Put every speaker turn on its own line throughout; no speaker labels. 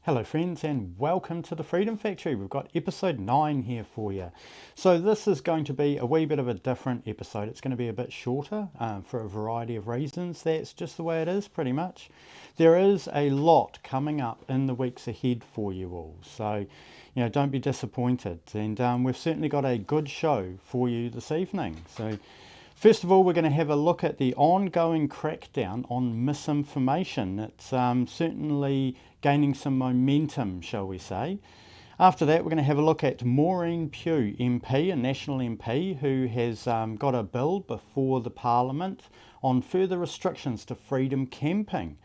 Hello friends, and welcome to the Freedom Factory. We've got episode 9 here for you. So this is going to be a wee bit of a different episode. It's going to be a bit shorter for a variety of reasons. That's just the way it is pretty much. There is a lot coming up in the weeks ahead for you all. So, don't be disappointed. And we've certainly got a good show for you this evening. So first of all, we're going to have a look at the ongoing crackdown on misinformation. It's certainly gaining some momentum, shall we say. After that, we're going to have a look at Maureen Pugh, MP, a National MP, who has got a bill before the Parliament on further restrictions to freedom camping.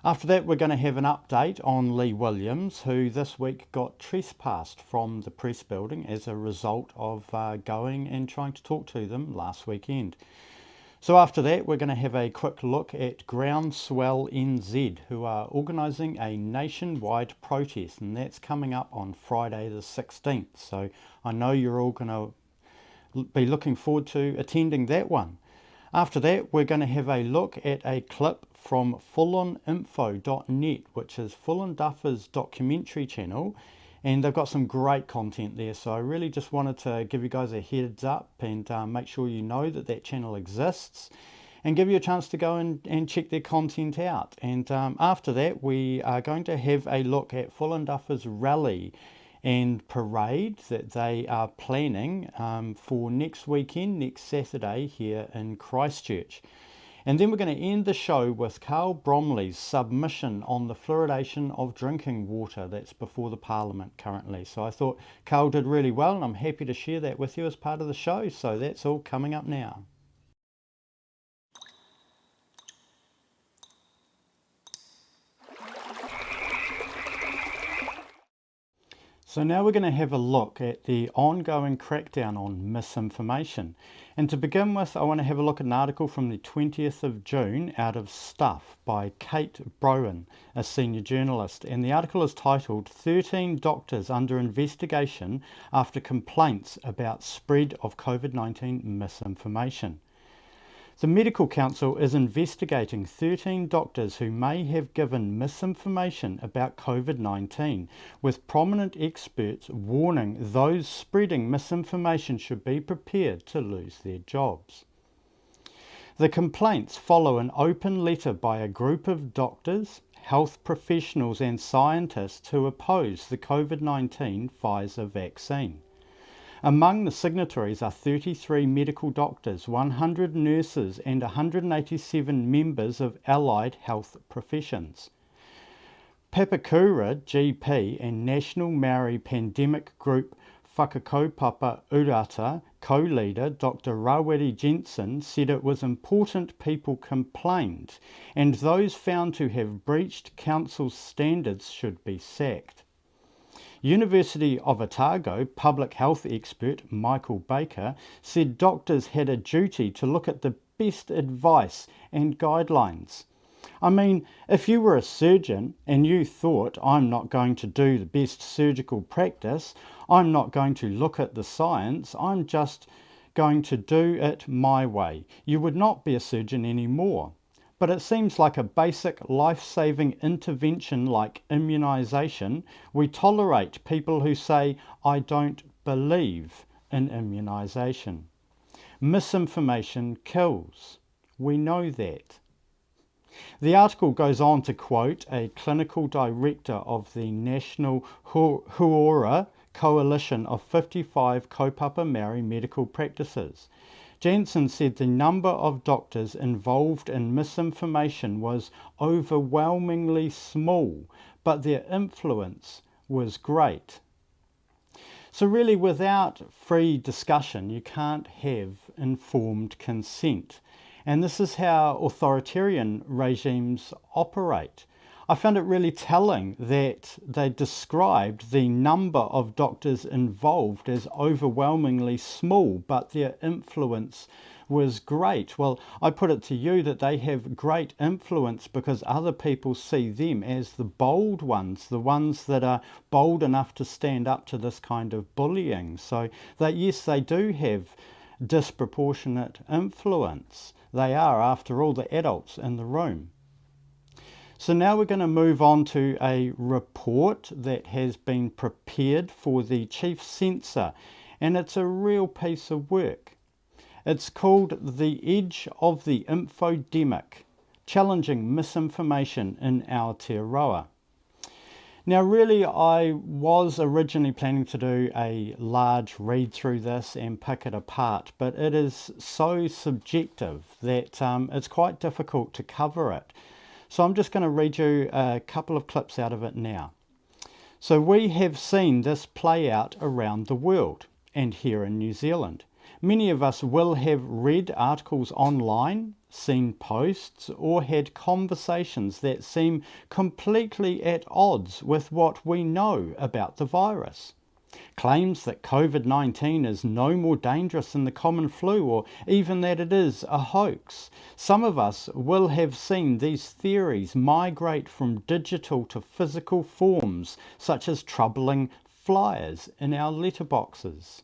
After that, we're going to have an update on Lee Williams, who this week got trespassed from the press building as a result of going and trying to talk to them last weekend. So after that, we're going to have a quick look at Groundswell NZ, who are organising a nationwide protest, and that's coming up on Friday the 16th. So I know you're all going to be looking forward to attending that one. After that, we're going to have a look at a clip from fulloninfo.net, which is Full Duffer's documentary channel, and they've got some great content there. So I really just wanted to give you guys a heads up and make sure you know that that channel exists and give you a chance to go and check their content out. And after that, we are going to have a look at Full Duffer's rally and parade that they are planning for next weekend, next Saturday here in Christchurch. And then we're going to end the show with Carl Bromley's submission on the fluoridation of drinking water that's before the Parliament currently. So I thought Carl did really well, and I'm happy to share that with you as part of the show. So that's all coming up now. So now we're going to have a look at the ongoing crackdown on misinformation. And to begin with, I want to have a look at an article from the 20th of June out of Stuff by Kate Browen, a senior journalist. And the article is titled 13 Doctors Under Investigation After Complaints About Spread of COVID-19 Misinformation. The Medical Council is investigating 13 doctors who may have given misinformation about COVID-19, with prominent experts warning those spreading misinformation should be prepared to lose their jobs. The complaints follow an open letter by a group of doctors, health professionals and scientists who oppose the COVID-19 Pfizer vaccine. Among the signatories are 33 medical doctors, 100 nurses and 187 members of allied health professions. Papakura GP and National Maori Pandemic Group Whakakaupapa Urata co-leader Dr. Rawiri Jensen said it was important people complained, and those found to have breached council's standards should be sacked. University of Otago public health expert Michael Baker said doctors had a duty to look at the best advice and guidelines. I mean, if you were a surgeon and you thought, I'm not going to do the best surgical practice, I'm not going to look at the science, I'm just going to do it my way, you would not be a surgeon anymore. But it seems like a basic life-saving intervention like immunisation, we tolerate people who say, I don't believe in immunisation. Misinformation kills. We know that. The article goes on to quote a clinical director of the National Huora Coalition of 55 kaupapa Maori medical practices. Jensen said the number of doctors involved in misinformation was overwhelmingly small, but their influence was great. So really, without free discussion, you can't have informed consent. And this is how authoritarian regimes operate. I found it really telling that they described the number of doctors involved as overwhelmingly small, but their influence was great. Well, I put it to you that they have great influence because other people see them as the bold ones, the ones that are bold enough to stand up to this kind of bullying. So that, yes, they do have disproportionate influence. They are, after all, the adults in the room. So now we're going to move on to a report that has been prepared for the Chief Censor, and it's a real piece of work. It's called The Edge of the Infodemic, Challenging Misinformation in Aotearoa. Now really, I was originally planning to do a large read through this and pick it apart, but it is so subjective that it's quite difficult to cover it. So I'm just going to read you a couple of clips out of it now. So we have seen this play out around the world and here in New Zealand. Many of us will have read articles online, seen posts, or had conversations that seem completely at odds with what we know about the virus. Claims that COVID-19 is no more dangerous than the common flu, or even that it is a hoax. Some of us will have seen these theories migrate from digital to physical forms, such as troubling flyers in our letterboxes.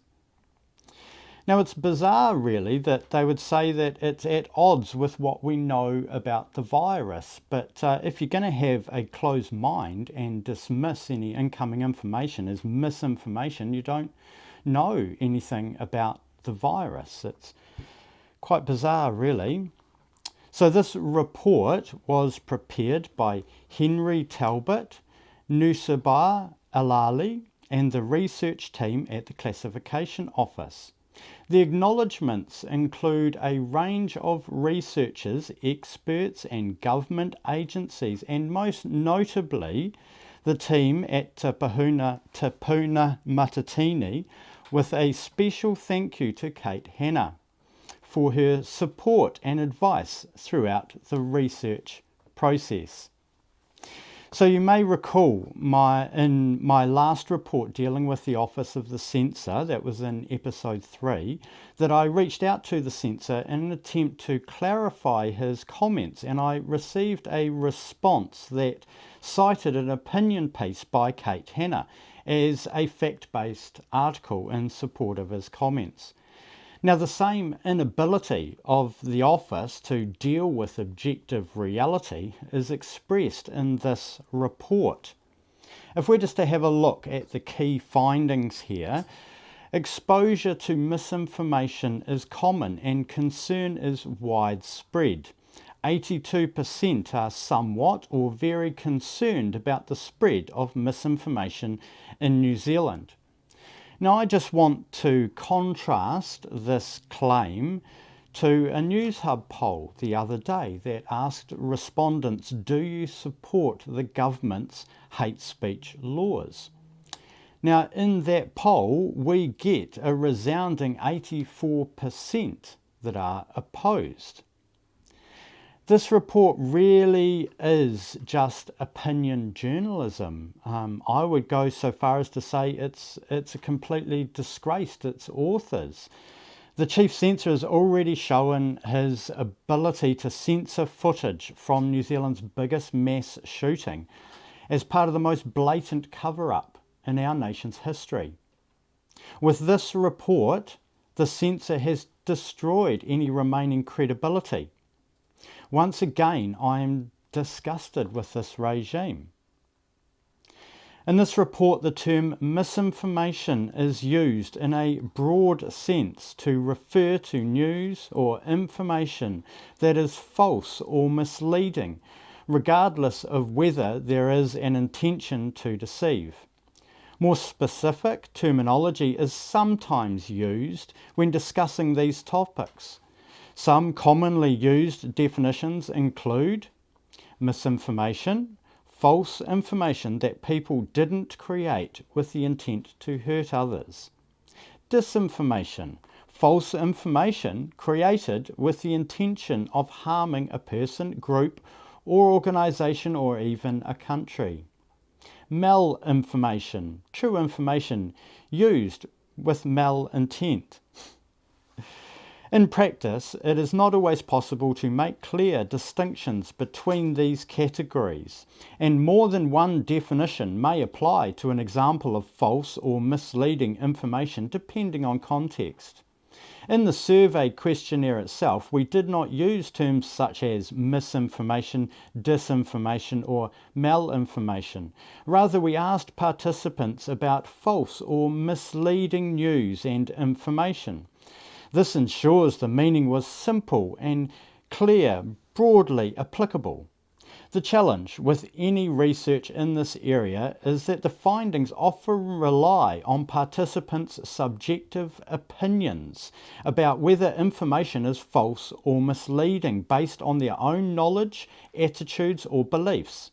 Now, it's bizarre, really, that they would say that it's at odds with what we know about the virus. But if you're going to have a closed mind and dismiss any incoming information as misinformation, you don't know anything about the virus. It's quite bizarre, really. So this report was prepared by Henry Talbot, Nusaba Alali, and the research team at the Classification Office. The acknowledgements include a range of researchers, experts and government agencies, and most notably the team at Te Puna Matatini, with a special thank you to Kate Hanna for her support and advice throughout the research process. So you may recall in my last report dealing with the Office of the Censor, that was in episode 3, that I reached out to the censor in an attempt to clarify his comments, and I received a response that cited an opinion piece by Kate Hanna as a fact-based article in support of his comments. Now, the same inability of the office to deal with objective reality is expressed in this report. If we're just to have a look at the key findings here, exposure to misinformation is common and concern is widespread. 82% are somewhat or very concerned about the spread of misinformation in New Zealand. Now, I just want to contrast this claim to a News Hub poll the other day that asked respondents, do you support the government's hate speech laws? Now, in that poll, we get a resounding 84% that are opposed. This report really is just opinion journalism. I would go so far as to say it's completely disgraced its authors. The Chief Censor has already shown his ability to censor footage from New Zealand's biggest mass shooting as part of the most blatant cover-up in our nation's history. With this report, the censor has destroyed any remaining credibility. Once again, I am disgusted with this regime. In this report, the term misinformation is used in a broad sense to refer to news or information that is false or misleading, regardless of whether there is an intention to deceive. More specific terminology is sometimes used when discussing these topics. Some commonly used definitions include misinformation, false information that people didn't create with the intent to hurt others. Disinformation, false information created with the intention of harming a person, group, or organisation, or even a country. Malinformation, true information used with malintent. In practice, it is not always possible to make clear distinctions between these categories, and more than one definition may apply to an example of false or misleading information depending on context. In the survey questionnaire itself, we did not use terms such as misinformation, disinformation, or malinformation. Rather, we asked participants about false or misleading news and information. This ensures the meaning was simple and clear, broadly applicable. The challenge with any research in this area is that the findings often rely on participants' subjective opinions about whether information is false or misleading based on their own knowledge, attitudes, or beliefs.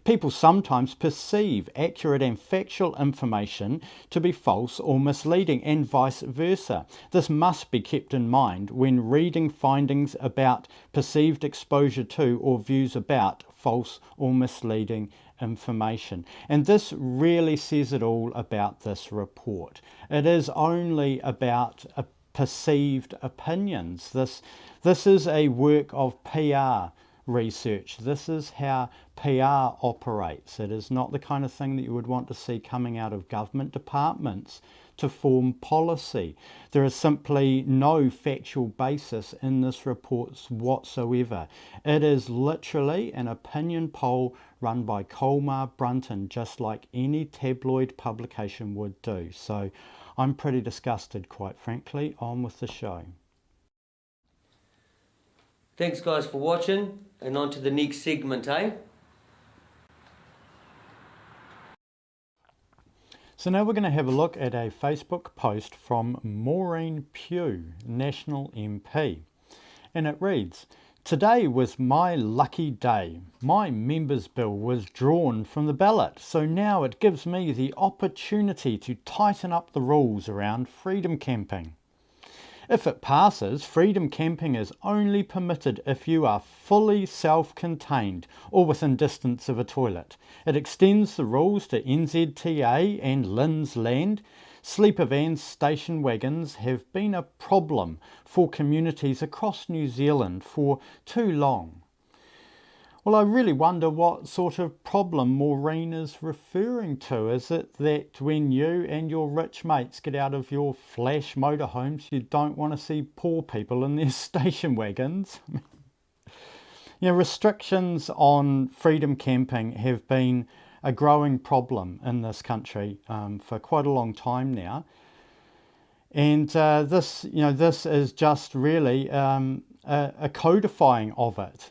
People sometimes perceive accurate and factual information to be false or misleading, and vice versa. This must be kept in mind when reading findings about perceived exposure to or views about false or misleading information. And this really says it all about this report. It is only about perceived opinions. This is a work of PR research. This is how PR operates. It is not the kind of thing that you would want to see coming out of government departments to form policy. There is simply no factual basis in this report whatsoever. It is literally an opinion poll run by Colmar Brunton, just like any tabloid publication would do. So I'm pretty disgusted, quite frankly. On with the show.
Thanks guys for watching, and on to the next segment, eh?
So now we're going to have a look at a Facebook post from Maureen Pugh, National MP. And it reads, "Today was my lucky day. My members' bill was drawn from the ballot, so now it gives me the opportunity to tighten up the rules around freedom camping. If it passes, freedom camping is only permitted if you are fully self-contained or within distance of a toilet. It extends the rules to NZTA and Lynn's Land. Sleeper vans, station wagons have been a problem for communities across New Zealand for too long." Well, I really wonder what sort of problem Maureen is referring to. Is it that when you and your rich mates get out of your flash motorhomes, you don't want to see poor people in their station wagons? Restrictions on freedom camping have been a growing problem in this country for quite a long time now. And this is just really a codifying of it.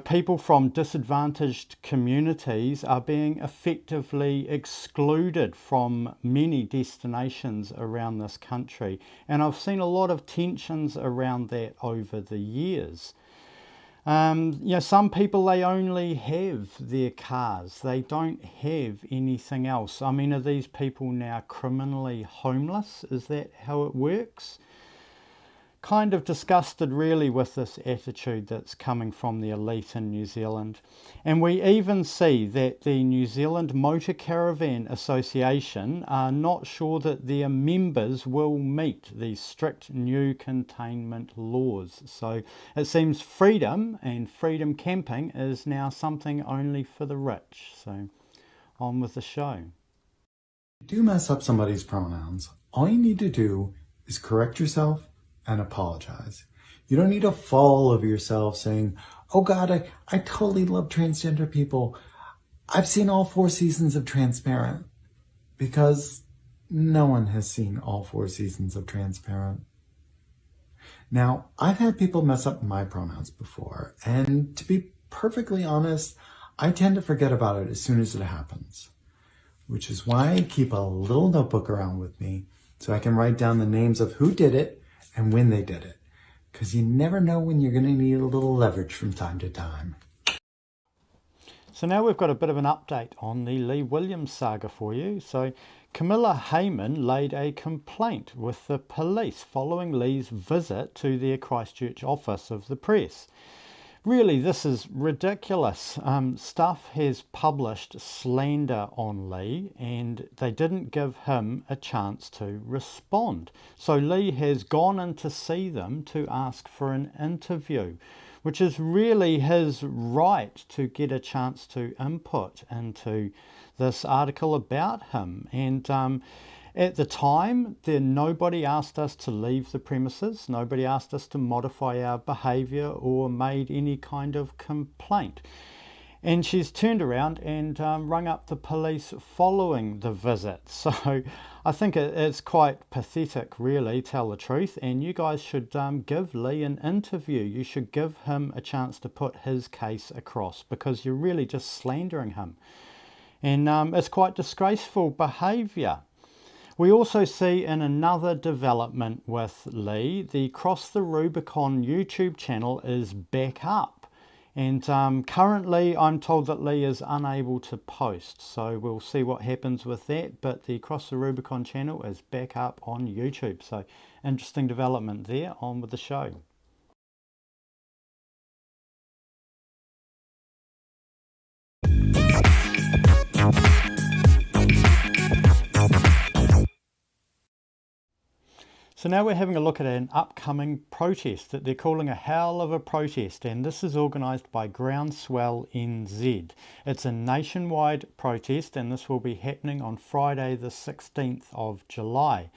People from disadvantaged communities are being effectively excluded from many destinations around this country. And I've seen a lot of tensions around that over the years. Some people, they only have their cars. They don't have anything else. I mean, are these people now criminally homeless? Is that how it works? Kind of disgusted really with this attitude that's coming from the elite in New Zealand. And we even see that the New Zealand Motor Caravan Association are not sure that their members will meet these strict new containment laws. So it seems freedom and freedom camping is now something only for the rich. So on with the show.
If you do mess up somebody's pronouns, all you need to do is correct yourself and apologize. You don't need to fall over yourself saying, "Oh God, I totally love transgender people. I've seen all 4 seasons of Transparent," because no one has seen all 4 seasons of Transparent. Now, I've had people mess up my pronouns before, and to be perfectly honest, I tend to forget about it as soon as it happens, which is why I keep a little notebook around with me so I can write down the names of who did it and when they did it, because you never know when you're going to need a little leverage from time to time.
So now we've got a bit of an update on the Lee Williams saga for you. So Camilla Hayman laid a complaint with the police following Lee's visit to their Christchurch office of the press. Really, this is ridiculous. Stuff has published slander on Lee and they didn't give him a chance to respond. So Lee has gone in to see them to ask for an interview, which is really his right to get a chance to input into this article about him. And at the time, nobody asked us to leave the premises, nobody asked us to modify our behaviour or made any kind of complaint. And she's turned around and rung up the police following the visit. So I think it's quite pathetic, really, tell the truth. And you guys should give Lee an interview. You should give him a chance to put his case across, because you're really just slandering him. And it's quite disgraceful behaviour. We also see in another development with Lee, the Cross the Rubicon YouTube channel is back up. And currently I'm told that Lee is unable to post, so we'll see what happens with that. But the Cross the Rubicon channel is back up on YouTube, so interesting development there. On with the show. So now we're having a look at an upcoming protest that they're calling a hell of a protest, and this is organised by Groundswell NZ. It's a nationwide protest and this will be happening on Friday the 16th of July.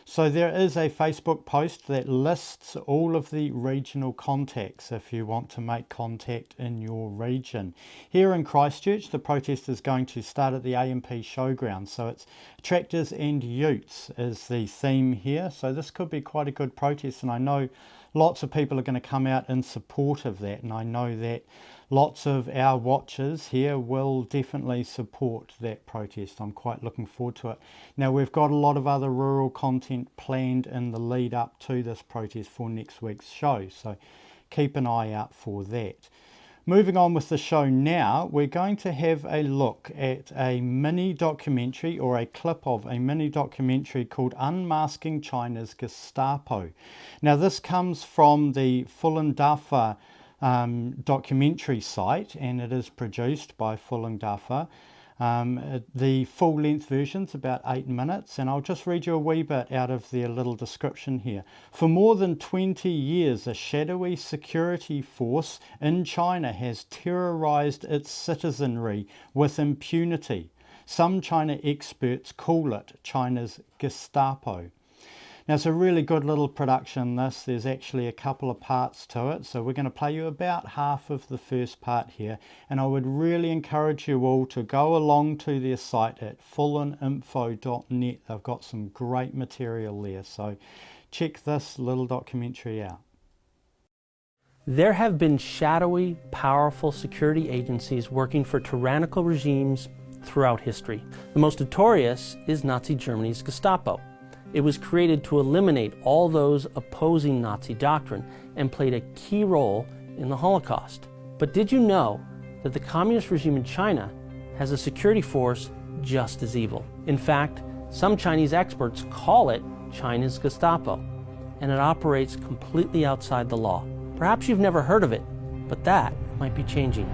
So there is a Facebook post that lists all of the regional contacts if you want to make contact in your region. Here in Christchurch, the protest is going to start at the AMP Showground. So it's tractors and utes is the theme here. So this could be quite a good protest, and I know lots of people are going to come out in support of that, and I know that lots of our watchers here will definitely support that protest. I'm quite looking forward to it. Now, we've got a lot of other rural content planned in the lead up to this protest for next week's show, so keep an eye out for that. Moving on with the show now, we're going to have a look at a mini documentary, or a clip of a mini documentary called Unmasking China's Gestapo. Now this comes from the Fullendafa documentary site, and it is produced by Fullendafa. The full length version's about 8 minutes, and I'll just read you a wee bit out of their little description here. For more than 20 years, a shadowy security force in China has terrorized its citizenry with impunity. Some China experts call it China's Gestapo. Now, it's a really good little production, this. There's actually a couple of parts to it, so we're going to play you about half of the first part here, and I would really encourage you all to go along to their site at fulleninfo.net. They've got some great material there, so check this little documentary out.
There have been shadowy, powerful security agencies working for tyrannical regimes throughout history. The most notorious is Nazi Germany's Gestapo. It was created to eliminate all those opposing Nazi doctrine and played a key role in the Holocaust. But did you know that the communist regime in China has a security force just as evil? In fact, some Chinese experts call it China's Gestapo, and it operates completely outside the law. Perhaps you've never heard of it, but that might be changing.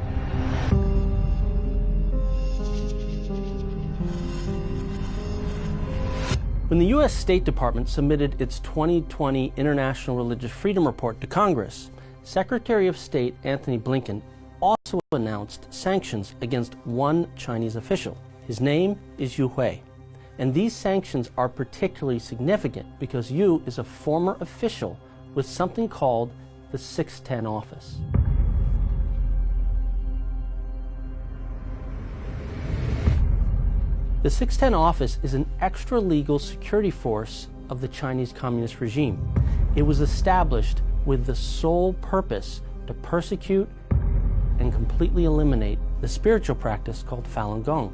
When the U.S. State Department submitted its 2020 International Religious Freedom Report to Congress, Secretary of State Anthony Blinken also announced sanctions against one Chinese official. His name is Yu Hui. And these sanctions are particularly significant because Yu is a former official with something called the 610 office. The 610 office is an extra-legal security force of the Chinese Communist regime. It was established with the sole purpose to persecute and completely eliminate the spiritual practice called Falun Gong.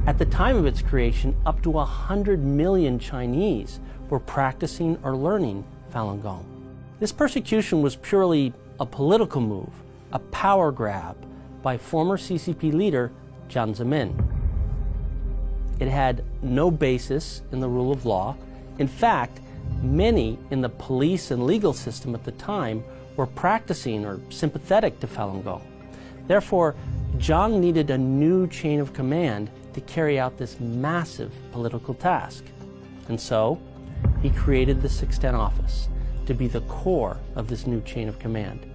At the time of its creation, up to 100 million Chinese were practicing or learning Falun Gong. This persecution was purely a political move, a power grab, by former CCP leader Jiang Zemin. It had no basis in the rule of law. In fact, many in the police and legal system at the time were practicing or sympathetic to Falun Gong. Therefore, Jiang needed a new chain of command to carry out this massive political task. And so, he created the 610 office to be the core of this new chain of command.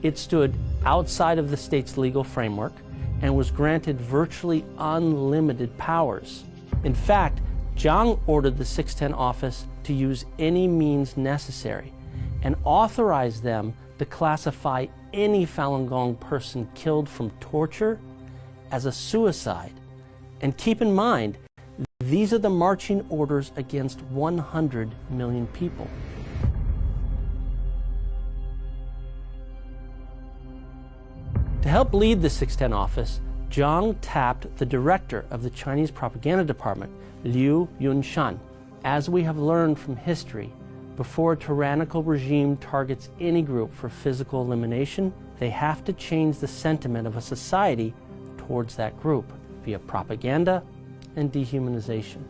It stood outside of the state's legal framework and was granted virtually unlimited powers. In fact, Jiang ordered the 610 office to use any means necessary and authorized them to classify any Falun Gong person killed from torture as a suicide. And keep in mind, these are the marching orders against 100 million people. To help lead the 610 office, Jiang tapped the director of the Chinese propaganda department, Liu Yunshan. As we have learned from history, before a tyrannical regime targets any group for physical elimination, they have to change the sentiment of a society towards that group via propaganda and dehumanization.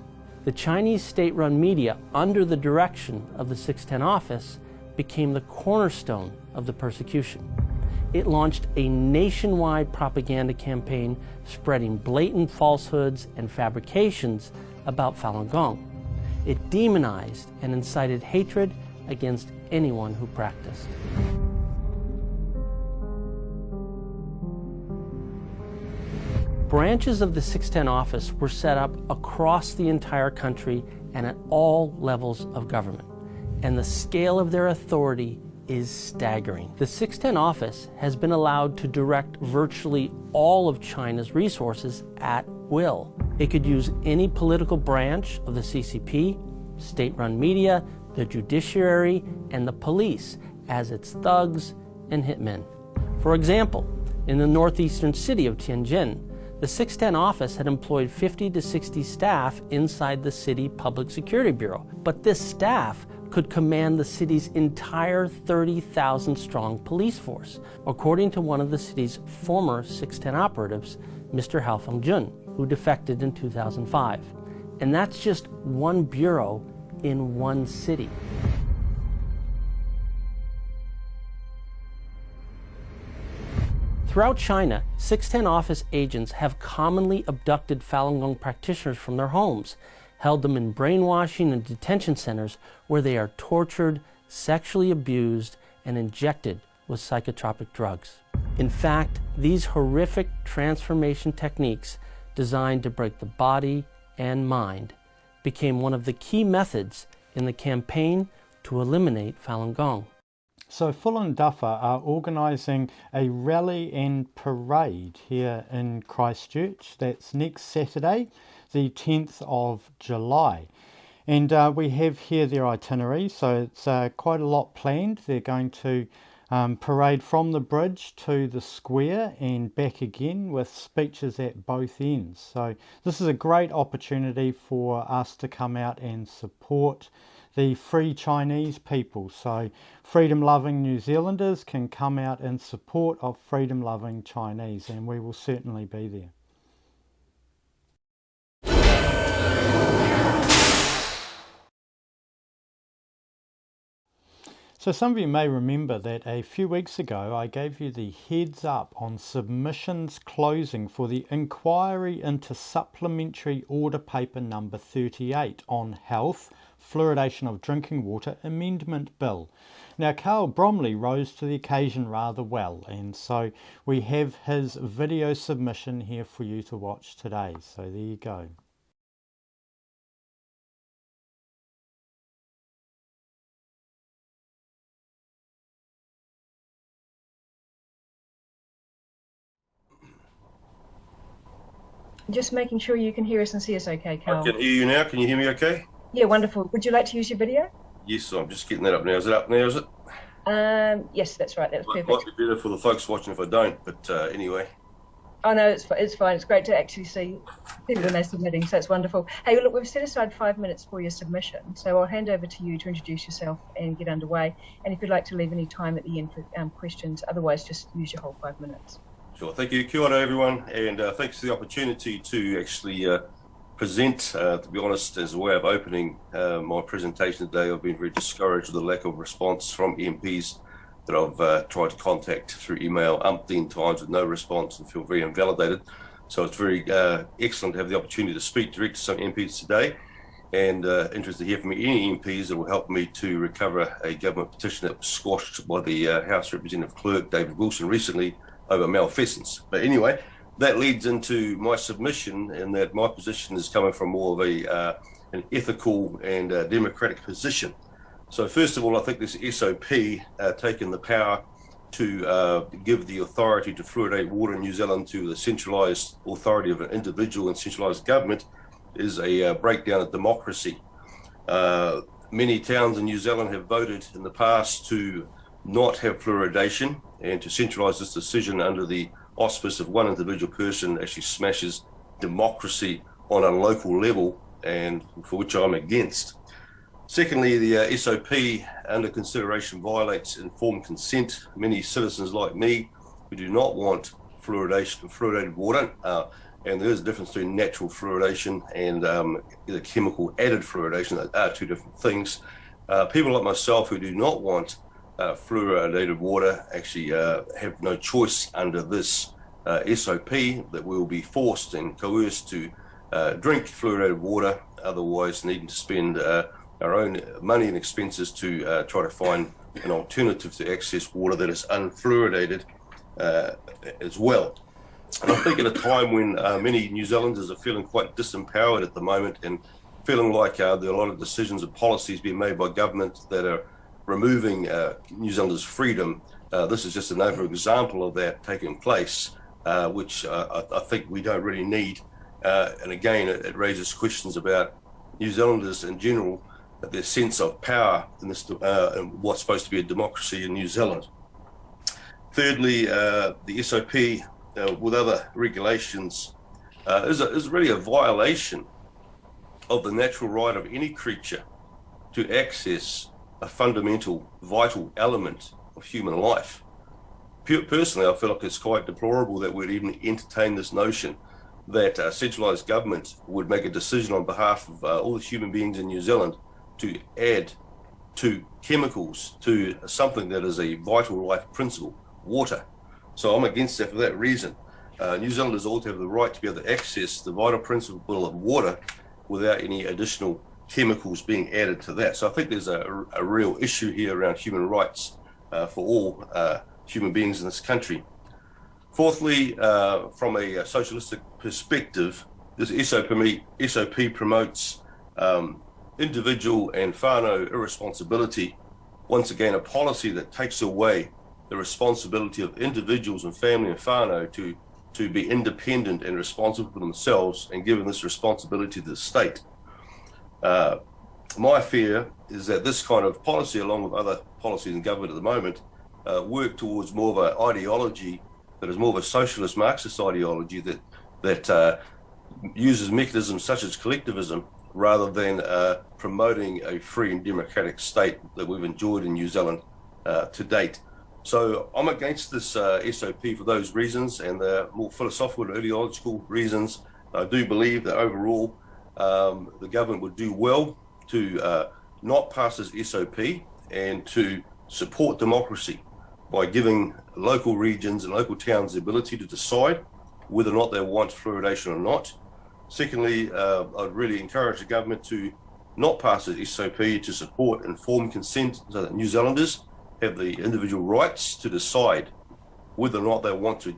The Chinese state-run media, under the direction of the 610 office, became the cornerstone of the persecution. It launched a nationwide propaganda campaign spreading blatant falsehoods and fabrications about Falun Gong. It demonized and incited hatred against anyone who practiced. Branches of the 610 office were set up across the entire country and at all levels of government, and the scale of their authority is staggering. The 610 office has been allowed to direct virtually all of China's resources at will. It could use any political branch of the CCP, state-run media, the judiciary, and the police as its thugs and hitmen. For example, in the northeastern city of Tianjin, the 610 office had employed 50 to 60 staff inside the city public security bureau, but this staff could command the city's entire 30,000 strong police force, according to one of the city's former 610 operatives, Mr. Hao Fengjun, who defected in 2005. And that's just one bureau in one city. Throughout China, 610 office agents have commonly abducted Falun Gong practitioners from their homes, held them in brainwashing and detention centers where they are tortured, sexually abused, and injected with psychotropic drugs. In fact, these horrific transformation techniques designed to break the body and mind became one of the key methods in the campaign to eliminate Falun Gong.
So Falun Dafa are organising a rally and parade here in Christchurch. That's next Saturday, the 10th of July. And we have here their itinerary, so it's quite a lot planned. They're going to parade from the bridge to the square and back again with speeches at both ends. So this is a great opportunity for us to come out and support the free Chinese people. So freedom-loving New Zealanders can come out in support of freedom-loving Chinese, and we will certainly be there. So some of you may remember that a few weeks ago I gave you the heads up on submissions closing for the inquiry into supplementary order paper number 38 on health, fluoridation of drinking water amendment bill. Now Carl Bromley rose to the occasion rather well, and so we have his video submission here for you to watch today. So there you go.
Just making sure you can hear us and see us okay, Carl.
I can hear you now. Can you hear me okay?
Yeah, wonderful. Would you like to use your video?
Yes, I'm just getting that up now. Is it up now, is it?
Yes, that's right. That's perfect.
Might be better for the folks watching if I don't, but anyway.
Oh, no, it's fine. It's great to actually see people when they're submitting, so it's wonderful. Hey, look, we've set aside 5 minutes for your submission, so I'll hand over to you to introduce yourself and get underway. And if you'd like to leave any time at the end for questions, otherwise just use your whole 5 minutes.
Sure. Thank you. Kia ora, everyone, and thanks for the opportunity to actually present. To be honest, as a way of opening my presentation today, I've been very discouraged with the lack of response from MPs that I've tried to contact through email umpteen times with no response and feel very invalidated. So it's very excellent to have the opportunity to speak direct to some MPs today, and interested to hear from any MPs that will help me to recover a government petition that was squashed by the House Representative Clerk David Wilson recently over malfeasance. But anyway, that leads into my submission, in that my position is coming from more of an ethical and democratic position. So first of all, I think this SOP taking the power to give the authority to fluoridate water in New Zealand to the centralised authority of an individual and centralised government is a breakdown of democracy. Many towns in New Zealand have voted in the past to not have fluoridation, and to centralise this decision under the auspice of one individual person actually smashes democracy on a local level, and for which I'm against. Secondly, the SOP under consideration violates informed consent. Many citizens like me who do not want fluoridated water, and there is a difference between natural fluoridation and the chemical added fluoridation. That are two different things. People like myself who do not want fluoridated water actually have no choice under this SOP, that we will be forced and coerced to drink fluoridated water, otherwise needing to spend our own money and expenses to try to find an alternative to access water that is unfluoridated as well. And I think at a time when many New Zealanders are feeling quite disempowered at the moment, and feeling like there are a lot of decisions and policies being made by government that are removing New Zealanders' freedom, this is just another example of that taking place, which I think we don't really need. And again, it raises questions about New Zealanders in general, their sense of power in this, in what's supposed to be a democracy in New Zealand. Thirdly, the SOP with other regulations is really a violation of the natural right of any creature to access a fundamental, vital element of human life. Personally, I feel like it's quite deplorable that we'd even entertain this notion that a centralised government would make a decision on behalf of all the human beings in New Zealand to add to chemicals to something that is a vital life principle, water. So I'm against that for that reason. New Zealanders ought to have the right to be able to access the vital principle of water without any additional chemicals being added to that. So I think there's a real issue here around human rights for all human beings in this country. Fourthly, from a socialistic perspective, this SOP promotes individual and whānau irresponsibility. Once again, a policy that takes away the responsibility of individuals and family and whānau to be independent and responsible for themselves, and given this responsibility to the state. My fear is that this kind of policy, along with other policies in government at the moment, work towards more of an ideology that is more of a socialist Marxist ideology that uses mechanisms such as collectivism rather than promoting a free and democratic state that we've enjoyed in New Zealand to date. So I'm against this SOP for those reasons, and the more philosophical and ideological reasons. I do believe that overall the government would do well to not pass this SOP and to support democracy by giving local regions and local towns the ability to decide whether or not they want fluoridation or not. Secondly, I'd really encourage the government to not pass the SOP, to support informed consent so that New Zealanders have the individual rights to decide whether or not they want to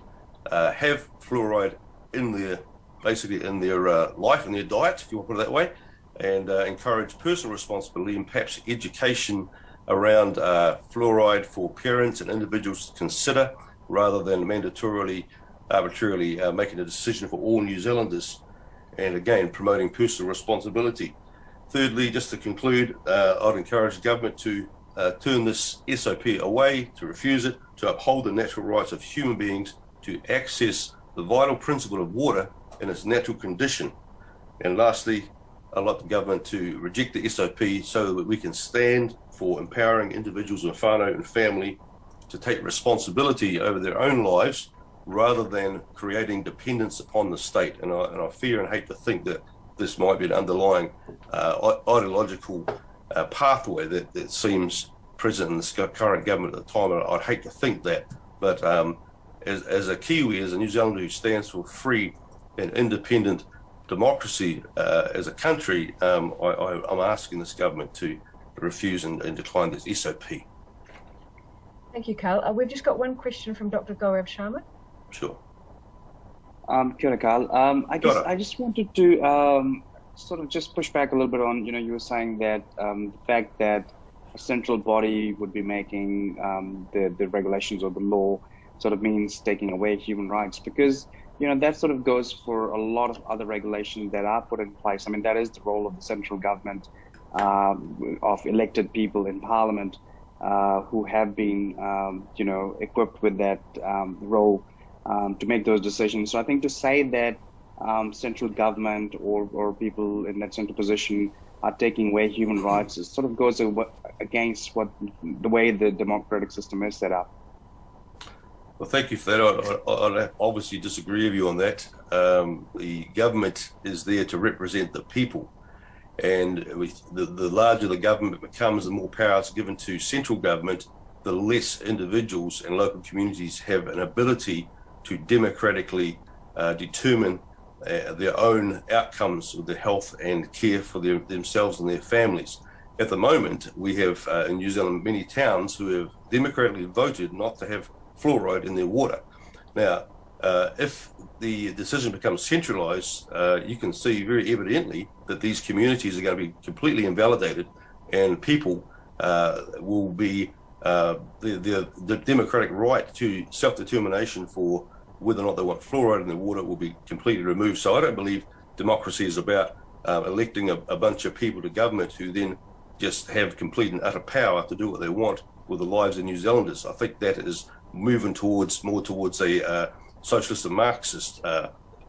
have fluoride in their, basically in their life, in their diet, if you want to put it that way, and encourage personal responsibility and perhaps education around fluoride for parents and individuals to consider, rather than mandatorily, arbitrarily making a decision for all New Zealanders, and again, promoting personal responsibility. Thirdly, just to conclude, I'd encourage the government to turn this SOP away, to refuse it, to uphold the natural rights of human beings to access the vital principle of water in its natural condition. And lastly, I'd like the government to reject the SOP so that we can stand for empowering individuals and whānau and family to take responsibility over their own lives rather than creating dependence upon the state. And I fear and hate to think that this might be an underlying ideological pathway that seems present in this current government at the time. And I'd hate to think that, but as a Kiwi, as a New Zealander who stands for free and independent democracy as a country, I'm asking this government to refuse and decline this SOP.
Thank you, Carl. We've just got one question from Dr. Gaurav Sharma.
Sure.
Kia ora, Carl. I just wanted to sort of just push back a little bit on, you were saying that the fact that a central body would be making the regulations or the law sort of means taking away human rights, because that sort of goes for a lot of other regulations that are put in place. I mean, that is the role of the central government, of elected people in parliament who have been, equipped with that role to make those decisions. So I think to say that central government or people in that central position are taking away human rights, it sort of goes against the way the democratic system is set up.
Well, thank you for that. I obviously disagree with you on that. The government is there to represent the people. And the larger the government becomes, the more power is given to central government, the less individuals and local communities have an ability to democratically determine their own outcomes with their health and care for themselves and their families. At the moment, we have in New Zealand many towns who have democratically voted not to have fluoride in their water. Now, if the decision becomes centralised, you can see very evidently that these communities are going to be completely invalidated, and people will be the democratic right to self-determination for whether or not they want fluoride in their water will be completely removed. So I don't believe democracy is about electing a bunch of people to government who then just have complete and utter power to do what they want with the lives of New Zealanders. I think that is moving more towards a socialist and Marxist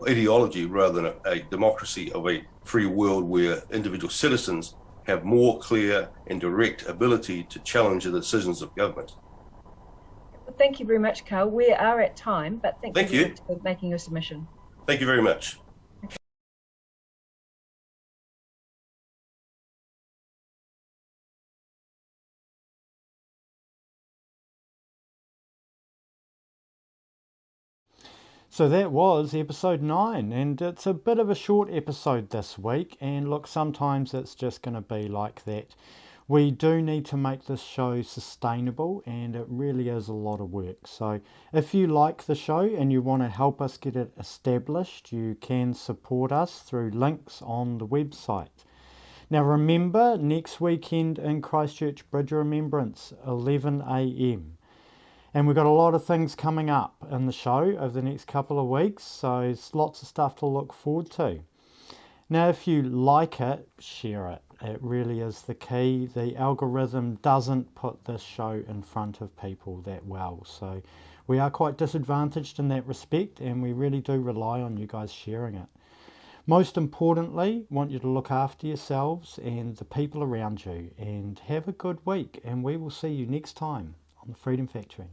ideology rather than a democracy of a free world where individual citizens have more clear and direct ability to challenge the decisions of government.
Thank you very much, Carl. We are at time, but thank you for making your submission.
Thank you very much.
So that was episode 9, and it's a bit of a short episode this week, and look, sometimes it's just going to be like that. We do need to make this show sustainable, and it really is a lot of work. So if you like the show and you want to help us get it established, you can support us through links on the website. Now remember, next weekend in Christchurch Bridge Remembrance, 11 a.m. And we've got a lot of things coming up in the show over the next couple of weeks, so there's lots of stuff to look forward to. Now, if you like it, share it. It really is the key. The algorithm doesn't put this show in front of people that well, so we are quite disadvantaged in that respect, and we really do rely on you guys sharing it. Most importantly, I want you to look after yourselves and the people around you, and have a good week, and we will see you next time on the Freedom Factory.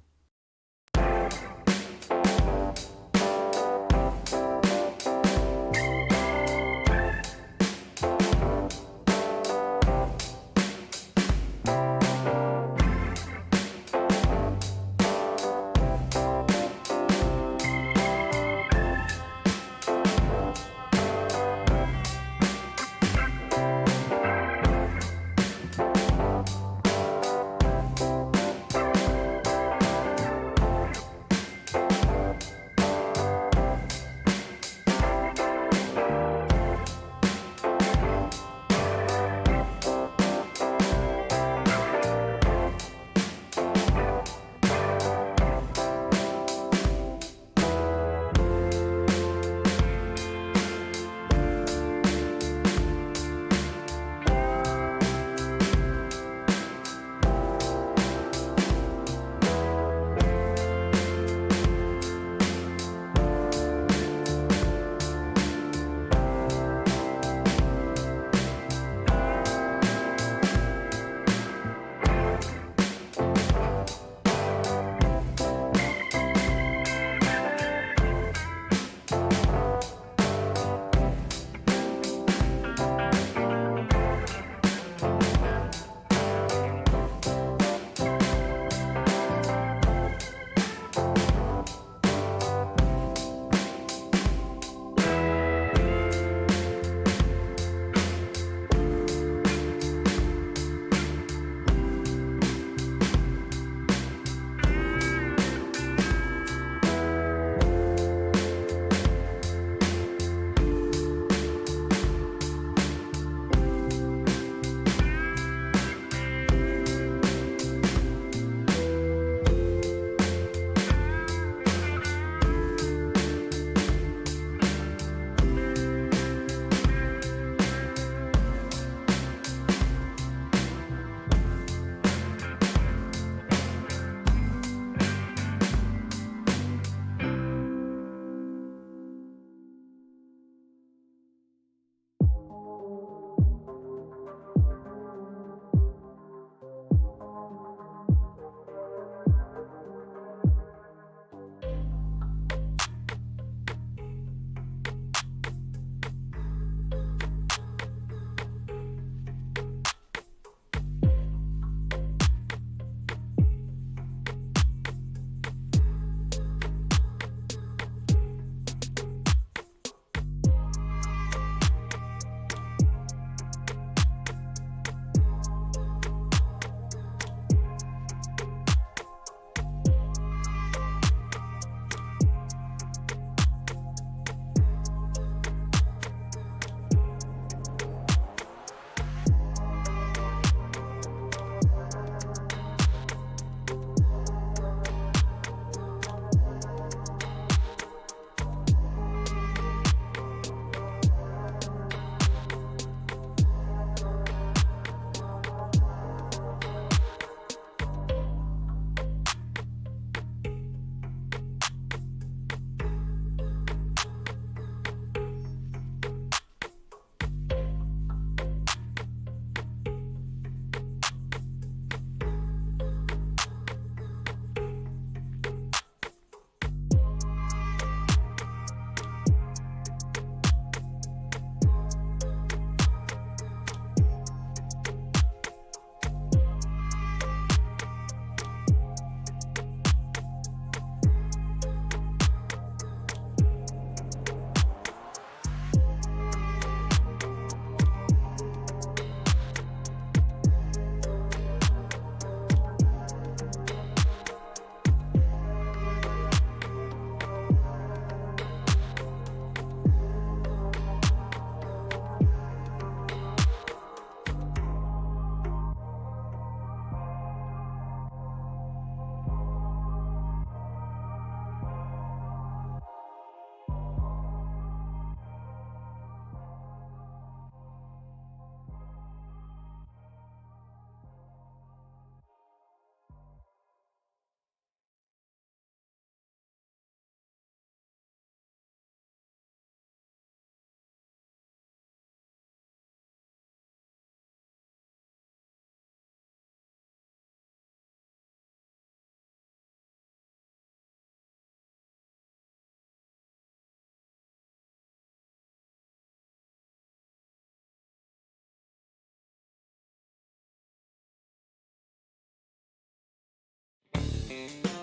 you.